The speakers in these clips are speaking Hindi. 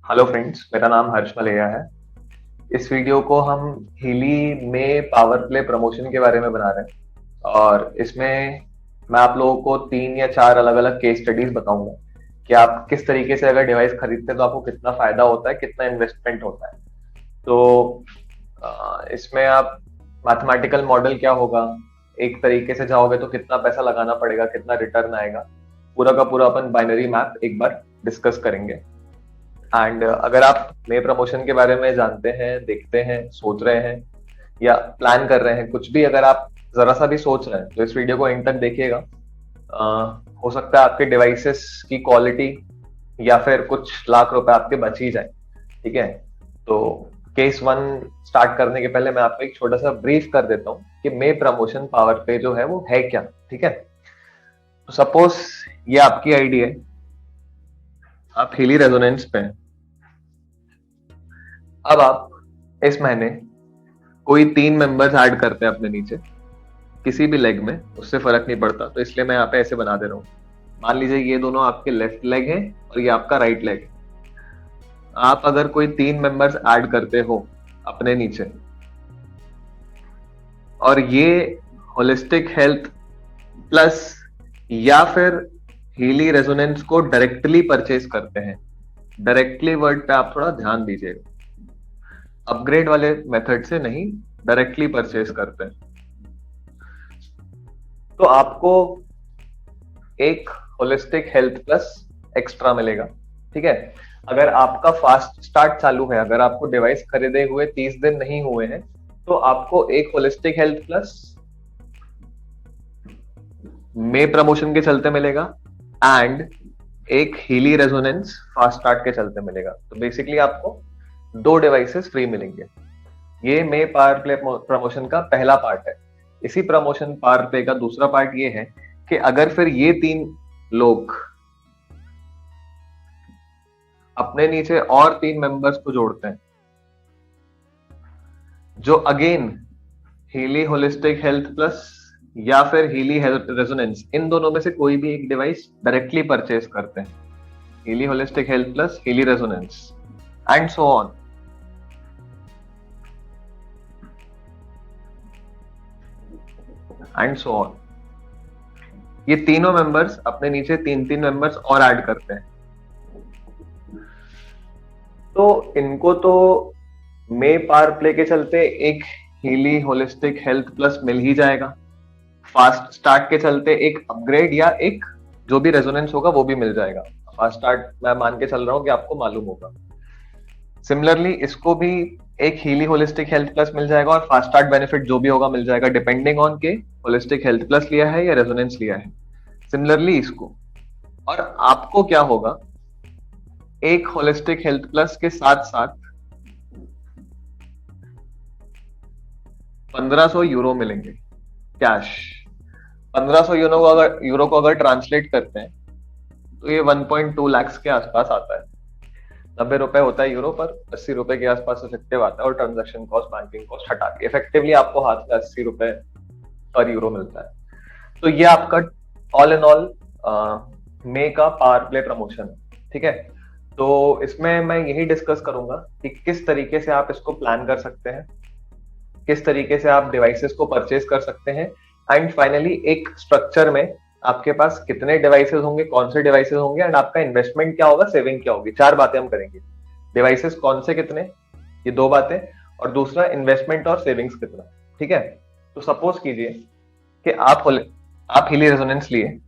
हेलो फ्रेंड्स, मेरा नाम हर्ष मलेया है। इस वीडियो को हम हीली में पावर प्ले प्रमोशन के बारे में बना रहे हैं और इसमें मैं आप लोगों को 3 या 4 अलग अलग केस स्टडीज बताऊंगा कि आप किस तरीके से अगर डिवाइस खरीदते हैं तो आपको कितना फायदा होता है, कितना इन्वेस्टमेंट होता है। तो इसमें आप मैथमेटिकल मॉडल क्या होगा, एक तरीके से जाओगे तो कितना पैसा लगाना पड़ेगा, कितना रिटर्न आएगा, पूरा का पूरा अपन बाइनरी मैप एक बार डिस्कस करेंगे। एंड अगर आप नए प्रमोशन के बारे में जानते हैं, देखते हैं, सोच रहे हैं या प्लान कर रहे हैं, कुछ भी अगर आप जरा सा भी सोच रहे हैं तो इस वीडियो को एंड तक देखिएगा। हो सकता है आपके डिवाइसेस की क्वालिटी या फिर कुछ लाख रुपए आपके बच ही जाए। ठीक है, तो केस 1 स्टार्ट करने के पहले मैं आपको एक छोटा सा ब्रीफ कर देता हूँ कि मे प्रमोशन पावर पे जो है वो है क्या। ठीक है, तो सपोज ये आपकी आईडी है, आप हीली रेजोनेंस पे हैं। अब आप इस महीने कोई 3 मेंबर्स ऐड करते हैं अपने नीचे किसी भी लेग में, उससे फर्क नहीं पड़ता, तो इसलिए मैं यहाँ पे ऐसे बना दे रहा हूँ। मान लीजिए ये दोनों आपके लेफ्ट लेग हैं और ये आपका राइट लेग है। आप अगर कोई 3 मेंबर्स ऐड करते हो अपने नीचे और ये होलिस्टिक हेल्थ प्लस या फिर हीली रेजोनेंस को डायरेक्टली परचेज करते हैं, डायरेक्टली वर्ड पे आप थोड़ा ध्यान दीजिएगा, अपग्रेड वाले मेथड से नहीं, डायरेक्टली परचेज करते हैं, तो आपको एक होलिस्टिक हेल्थ प्लस एक्स्ट्रा मिलेगा। ठीक है, अगर आपका फास्ट स्टार्ट चालू है, अगर आपको डिवाइस खरीदे हुए 30 दिन नहीं हुए हैं, तो आपको एक होलिस्टिक हेल्थ प्लस मे प्रमोशन के चलते मिलेगा एंड एक हीली रेजोनेंस फास्ट स्टार्ट के चलते मिलेगा। तो बेसिकली आपको 2 डिवाइसेस फ्री मिलेंगे। ये मे पावर प्ले प्रमोशन का पहला पार्ट है। इसी प्रमोशन पावर प्ले का दूसरा पार्ट ये है कि अगर फिर ये 3 लोग अपने नीचे और 3 मेंबर्स को जोड़ते हैं जो again Healy holistic health plus या फिर हीली हेल्थ रेजोनेंस, इन दोनों में से कोई भी एक डिवाइस डायरेक्टली परचेज करते हैं, Healy holistic health plus Healy resonance and so on, and so on, ये तीनों मेंबर्स अपने नीचे 3 मेंबर्स और ऐड करते हैं, तो इनको तो मे पावर प्ले के चलते एक हीली होलिस्टिक हेल्थ प्लस मिल ही जाएगा, फास्ट स्टार्ट के चलते एक अपग्रेड या एक जो भी रेजोनेंस होगा वो भी मिल जाएगा। फास्ट स्टार्ट मैं मान के चल रहा हूं कि आपको मालूम होगा। सिमिलरली इसको भी एक हीली होलिस्टिक हेल्थ प्लस मिल जाएगा और फास्ट स्टार्ट बेनिफिट जो भी होगा मिल जाएगा, डिपेंडिंग ऑन के होलिस्टिक हेल्थ प्लस लिया है या रेजोनेंस लिया है। सिमिलरली इसको, और आपको क्या होगा, एक होलिस्टिक हेल्थ प्लस के साथ साथ 1500 यूरो मिलेंगे कैश। 1500 यूरो को अगर ट्रांसलेट करते हैं तो ये 1.2 लाख के आसपास आता है। 90 रुपए होता है यूरो पर, 80 रुपए के आसपास इफेक्टिव आता है, और ट्रांजैक्शन कॉस्ट, बैंकिंग कॉस्ट हटा के इफेक्टिवली आपको हाथ में 80 रुपए पर यूरो मिलता है। तो ये आपका ऑल इन ऑल मे का पावर प्ले प्रमोशन है। ठीक है, तो इसमें मैं यही डिस्कस करूंगा कि किस तरीके से आप इसको प्लान कर सकते हैं, किस तरीके से आप डिवाइसेस को परचेज कर सकते हैं, एंड फाइनली एक स्ट्रक्चर में आपके पास कितने डिवाइसेस होंगे, कौन से डिवाइसेस होंगे, एंड आपका इन्वेस्टमेंट क्या होगा, सेविंग क्या होगी। 4 बातें हम करेंगे। डिवाइसेस कौन से कितने, ये 2 बातें, और दूसरा इन्वेस्टमेंट और सेविंग्स कितना। ठीक है, तो सपोज कीजिए कि आप हीली रेजोनेंस लिए,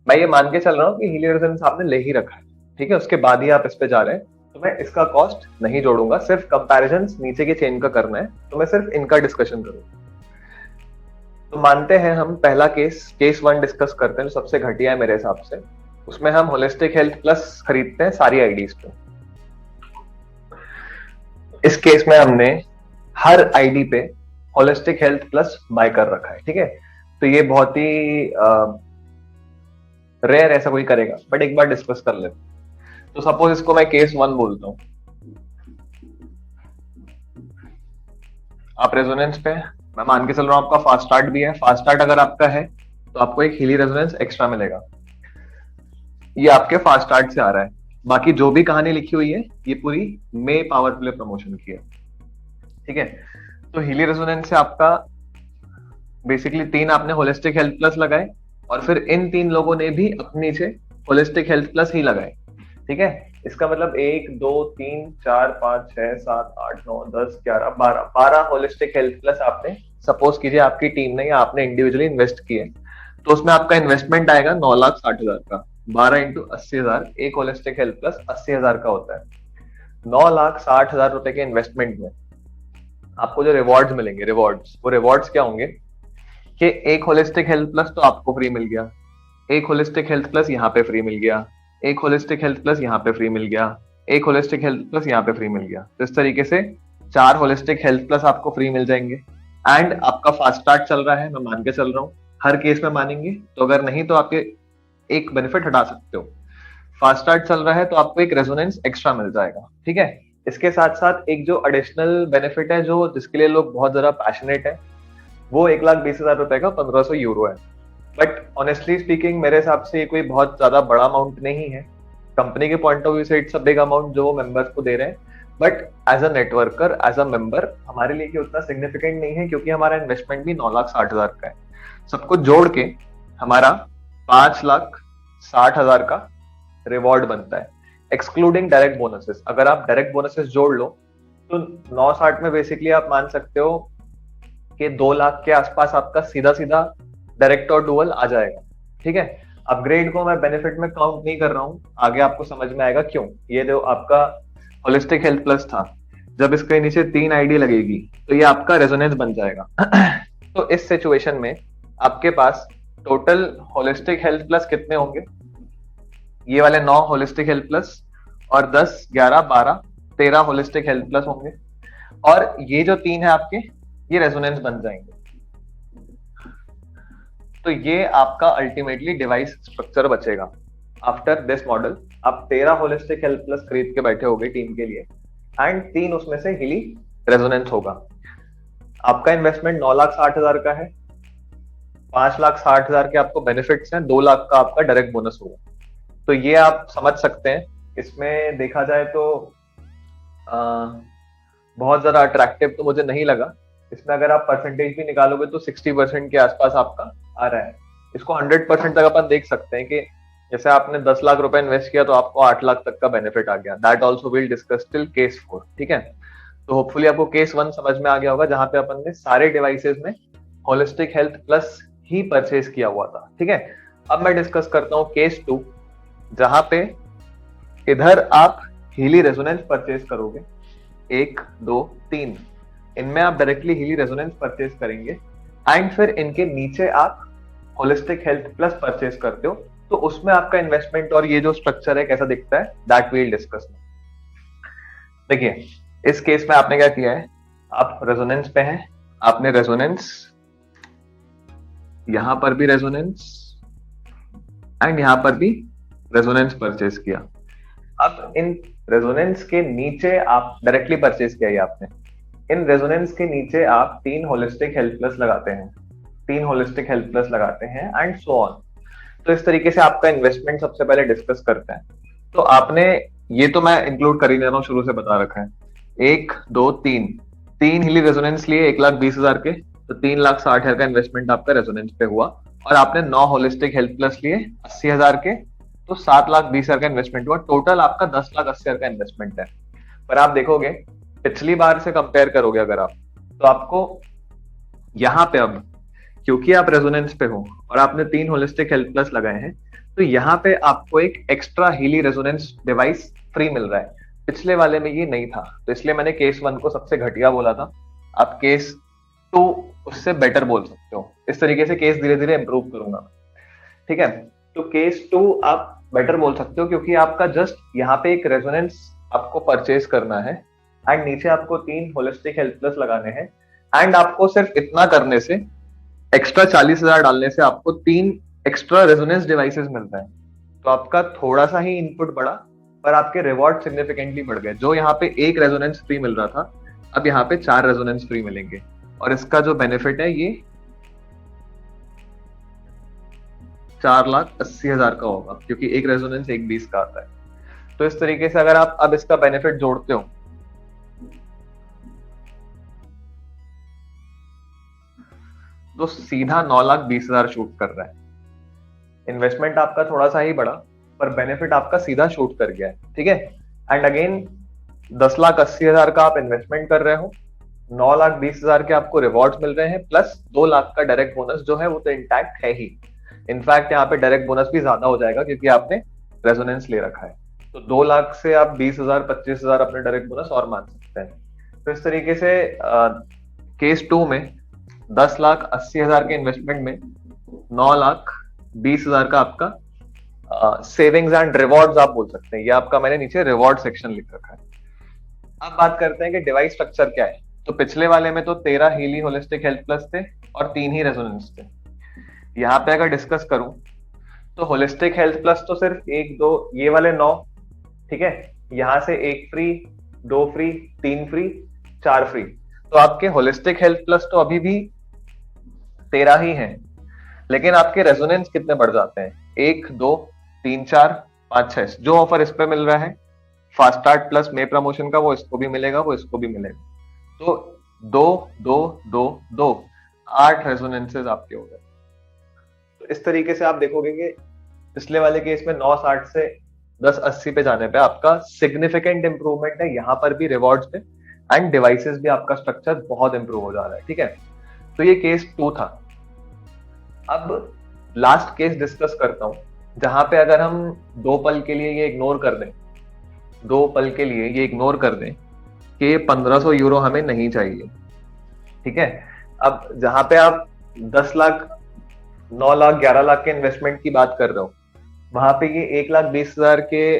मैं ये मान के चल रहा हूँ कि हीली रेजोनेंस आपने ले ही रखा है। ठीक है, उसके बाद ही आप इस पे जा रहे हैं, तो मैं इसका कॉस्ट नहीं जोड़ूंगा, सिर्फ कंपैरिजन नीचे के चेन का करना है, तो मैं सिर्फ इनका डिस्कशन करूंगा। तो मानते हैं हम पहला केस 1 डिस्कस करते हैं, जो सबसे घटिया है मेरे हिसाब से। उसमें हम होलिस्टिक हेल्थ प्लस खरीदते हैं सारी आईडीज पे। इस केस में हमने हर आईडी पे होलिस्टिक हेल्थ प्लस बाय कर रखा है। ठीक है, तो ये बहुत ही रेयर ऐसा कोई करेगा, बट एक बार डिस्कस कर लेते हैं। तो सपोज इसको मैं केस 1 बोलता हूं, आप रेजोनेंस पे, मैं मान के चल रहा हूं आपका फास्ट स्टार्ट भी है। फास्ट स्टार्ट अगर आपका है तो आपको एक हीली रेजोनेंस एक्स्ट्रा मिलेगा, ये आपके फास्ट स्टार्ट से आ रहा है। बाकी जो भी कहानी लिखी हुई है ये पूरी मे पावर प्ले प्रमोशन की है, ठीक है। तो हीली रेजोनेंस से आपका बेसिकली 3 आपने होलिस्टिक हेल्थ प्लस लगाए, और फिर इन 3 लोगों ने भी अपने नीचे होलिस्टिक हेल्थ प्लस ही लगाए, ठीक है। इसका मतलब 1 2 3 4 5 6 7 8 9 10 11 12 होलिस्टिक हेल्थ प्लस आपने, सपोज कीजिए आपकी टीम ने या आपने इंडिविजुअली इन्वेस्ट किए, तो उसमें आपका इन्वेस्टमेंट आएगा 9,60,000 का। 12 इंटू 80,000, एक होलिस्टिक हेल्थ प्लस 80,000 का होता है। 9,60,000 रुपए के इन्वेस्टमेंट में आपको जो रिवॉर्ड्स मिलेंगे, वो रिवॉर्ड्स क्या होंगे कि एक होलिस्टिक हेल्थ प्लस तो आपको फ्री मिल गया, एक होलिस्टिक हेल्थ प्लस यहाँ पे फ्री मिल गया, एक होलिस्टिक हेल्थ प्लस यहाँ पे फ्री मिल गया, एक होलिस्टिक हेल्थ प्लस यहाँ पे फ्री मिल गया। तो इस तरीके से 4 होलिस्टिक हेल्थ प्लस आपको फ्री मिल जाएंगे। एंड आपका फास्ट स्टार्ट चल रहा है, मैं मान के चल रहा हूँ, हर केस में मानेंगे, तो अगर नहीं तो आपके एक बेनिफिट हटा सकते हो। फास्ट स्टार्ट चल रहा है तो आपको एक रेजोनेंस एक्स्ट्रा मिल जाएगा, ठीक है। इसके साथ साथ एक जो एडिशनल बेनिफिट है, जो जिसके लिए लोग बहुत ज्यादा पैशनेट है, वो 1,20,000 रुपए का 1,500 यूरो है। बट ऑनेस्टली स्पीकिंग मेरे हिसाब से ये कोई बहुत ज्यादा बड़ा अमाउंट नहीं है। कंपनी के पॉइंट ऑफ व्यू से इट्स अ बिग अमाउंट जो वो मेंबर्स को दे रहे हैं, but as a networker, as a member हमारे लिए उतना सिग्निफिकेंट नहीं है, क्योंकि हमारा इन्वेस्टमेंट भी 9,60,000 का है। सब कुछ जोड़ के हमारा 5,60,000 का रिवॉर्ड बनता है, एक्सक्लूडिंग डायरेक्ट बोनसेस। अगर आप डायरेक्ट बोनसेस जोड़ लो तो 9,60 में बेसिकली आप मान सकते हो कि 2 लाख के आसपास आपका सीधा सीधा डायरेक्ट और डुअल आ जाएगा, ठीक है। अपग्रेड को मैं बेनिफिट में काउंट नहीं कर रहा हूं, आगे आपको समझ में आएगा क्यों। ये जो आपका होलिस्टिक हेल्थ प्लस था, जब इसके नीचे 3 आईडी लगेगी तो ये आपका रेजोनेंस बन जाएगा। तो इस सिचुएशन में आपके पास टोटल होलिस्टिक हेल्थ प्लस कितने होंगे, ये वाले 9 होलिस्टिक हेल्थ प्लस और 10 11 12 13 होलिस्टिक हेल्थ प्लस होंगे, और ये जो 3 है आपके, ये रेजोनेंस बन जाएंगे। तो ये आपका अल्टीमेटली डिवाइस स्ट्रक्चर बचेगा। आफ्टर दिस मॉडल आप 13 होलिस्टिक हेल्थ प्लस खरीद के बैठे होगे टीम के लिए, एंड 3 उसमें से हीली रेजोनेंस होगा। आपका इन्वेस्टमेंट 9,60,000 का है, 5,60,000 के आपको बेनिफिट्स हैं, 2 लाख का आपका डायरेक्ट बोनस होगा। तो ये आप समझ सकते हैं। इसमें देखा जाए तो बहुत ज्यादा अट्रैक्टिव तो मुझे नहीं लगा। इसमें अगर आप परसेंटेज भी निकालोगे तो 60% के आसपास आपका आ रहा है। इसको 100% तक अपन देख सकते हैं कि जैसे आपने 10 लाख रुपए इन्वेस्ट किया तो आपको 8 लाख तक का बेनिफिट आ गया। That also will discuss till case 4, ठीक है। तो होपफुली आपको केस 1 समझ में आ गया होगा, जहां पे अपन ने सारे डिवाइसेस में होलिस्टिक हेल्थ प्लस ही परचेज किया हुआ था, ठीक है। अब मैं डिस्कस करता हूँ केस 2, जहां पे इधर आप हीली रेजोनेंस परचेज करोगे। 1 2 3 इनमें आप डायरेक्टली हीली रेजोनेंस परचेज करेंगे, एंड फिर इनके नीचे आप होलिस्टिक हेल्थ प्लस परचेज करते हो। तो उसमें आपका इन्वेस्टमेंट और ये जो स्ट्रक्चर है कैसा दिखता है, दैट वी विल डिस्कस। देखिए इस केस में आपने क्या किया है, आप रेजोनेंस पे हैं, आपने रेजोनेंस, यहां पर भी रेजोनेंस एंड यहां पर भी रेजोनेंस परचेज किया। अब इन रेजोनेंस के नीचे आप डायरेक्टली परचेज किया, आपने इन रेजोनेंस के नीचे आप 3 होलिस्टिक हेल्थ प्लस लगाते हैं, 3 होलिस्टिक हेल्थ प्लस लगाते हैं, एंड सो ऑन। तो इस तरीके से आपका इन्वेस्टमेंट सबसे पहले डिस्कस करते हैं। तो आपने, ये तो मैं इंक्लूड कर ही नहीं रहा हूं, शुरू से बता रखा है। 1 2 3 हीली रेजोनेंस लिए 1,20,000 के, तो 3,60,000 का इन्वेस्टमेंट आपका रेजोनेंस पे हुआ। और आपने 9 होलिस्टिक हेल्थ प्लस लिए 80,000 के, तो 7,20,000 का इन्वेस्टमेंट हुआ। टोटल आपका 10,80,000 का इन्वेस्टमेंट है। पर आप देखोगे पिछली बार से कंपेयर करोगे अगर आप, तो आपको यहां पे अब, क्योंकि आप रेजोनेंस पे हो और आपने 3 होलिस्टिक हेल्थ प्लस लगाए हैं, तो यहाँ पे आपको एक extra Healy resonance device free मिल रहा है। पिछले वाले में ये नहीं था, तो इसलिए मैंने केस 1 को सबसे घटिया बोला था। आप केस 2 उससे बेटर बोल सकते हो। इस तरीके से केस धीरे धीरे इंप्रूव करूंगा, ठीक है। तो केस 2 आप बेटर बोल सकते हो, क्योंकि आपका जस्ट यहाँ पे एक रेजोनेंस आपको परचेज करना है, एंड नीचे आपको 3 होलिस्टिक हेल्थ प्लस लगाने हैं, एंड आपको सिर्फ इतना करने से, एक्स्ट्रा 40,000 डालने से आपको 3 एक्स्ट्रा रेजोनेंस डिवाइसेस मिलता है। तो आपका थोड़ा सा ही इनपुट बढ़ा, पर आपके रिवॉर्ड सिग्निफिकेंटली बढ़ गए। जो यहाँ पे 1 रेजोनेंस फ्री मिल रहा था, अब यहाँ पे 4 रेजोनेंस फ्री मिलेंगे, और इसका जो बेनिफिट है ये 4,80,000 का होगा, क्योंकि 1 रेजोनेंस 1,20 का आता है। तो इस तरीके से अगर आप अब इसका बेनिफिट जोड़ते हो तो सीधा 9,20,000 शूट कर रहा है। इन्वेस्टमेंट आपका थोड़ा सा ही बढ़ा, पर बेनिफिट आपका सीधा शूट कर गया है, ठीक है। एंड अगेन 10,80,000 का आप इन्वेस्टमेंट कर रहे हो, 9,20,000 के आपको रिवॉर्ड्स मिल रहे हैं, प्लस 2 लाख का डायरेक्ट बोनस जो है वो तो इंटैक्ट है ही। इनफैक्ट यहाँ पे डायरेक्ट बोनस भी ज्यादा हो जाएगा क्योंकि आपने रेजोनेंस ले रखा है। तो 2 लाख से आप 20,000 25,000 अपने डायरेक्ट बोनस और मान सकते हैं। तो इस तरीके से केस 2 में 10,80,000 के इन्वेस्टमेंट में 9,20,000 का आपका सेविंग्स एंड रिवॉर्ड्स आप बोल सकते हैं। ये आपका मैंने नीचे रिवॉर्ड सेक्शन लिख रखा है। अब बात करते हैं कि डिवाइस स्ट्रक्चर क्या है। तो पिछले वाले में तो 13 हीली होलिस्टिक हेल्थ प्लस थे और 3 ही रेजोनेंस थे। यहाँ पे अगर डिस्कस करूं तो होलिस्टिक हेल्थ प्लस तो सिर्फ 1 2 ये वाले 9, ठीक है। यहां से 1 फ्री, 2 फ्री, 3 फ्री, 4 फ्री। तो आपके होलिस्टिक हेल्थ प्लस तो अभी भी 13 ही हैं, लेकिन आपके रेजोनेंस कितने बढ़ जाते हैं? 1 2 3 4 5 6। जो ऑफर इस पे मिल रहा है फास्ट स्टार्ट प्लस मे प्रमोशन का, वो इसको भी मिलेगा, वो इसको भी मिलेगा। तो 2 2 2 2 8 रेजोनेंसेस आपके हो गए। तो इस तरीके से आप देखोगे कि पिछले वाले केस में 960 से 1080 पे जाने पे आपका सिग्निफिकेंट इंप्रूवमेंट है, यहां पर भी रिवॉर्ड्स पे एंड डिवाइसेस भी आपका स्ट्रक्चर बहुत इंप्रूव हो जा रहा है, ठीक है। तो ये केस 2 था। अब लास्ट केस डिस्कस करता हूं, जहां पे अगर हम 2 पल के लिए ये इग्नोर कर दें, 2 पल के लिए ये इग्नोर कर दें कि ये 1500 यूरो हमें नहीं चाहिए, ठीक है। अब जहां पे आप 10 लाख 9 लाख 11 लाख के इन्वेस्टमेंट की बात कर रहे हो, वहां पे ये 1,20,000 के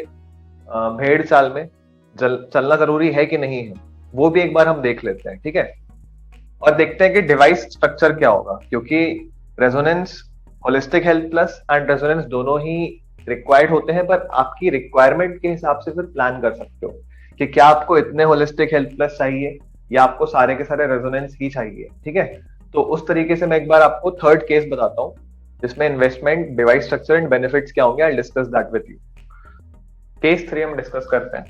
भेड़ चाल में चलना जरूरी है कि नहीं है, वो भी एक बार हम देख लेते हैं, ठीक है। और देखते हैं कि डिवाइस स्ट्रक्चर क्या होगा, क्योंकि resonance holistic health plus and resonance दोनों ही रिक्वायर्ड होते हैं, पर आपकी रिक्वायरमेंट के हिसाब से फिर प्लान कर सकते हो कि क्या आपको इतने होलिस्टिक हेल्थ प्लस चाहिए या आपको सारे के सारे रेजोनेंस ही चाहिए, ठीक है। तो उस तरीके से मैं एक बार आपको थर्ड केस बताता हूँ जिसमें investment, device structure and benefits क्या होंगे। I discuss that with you. Case 3 हम डिस्कस करते हैं।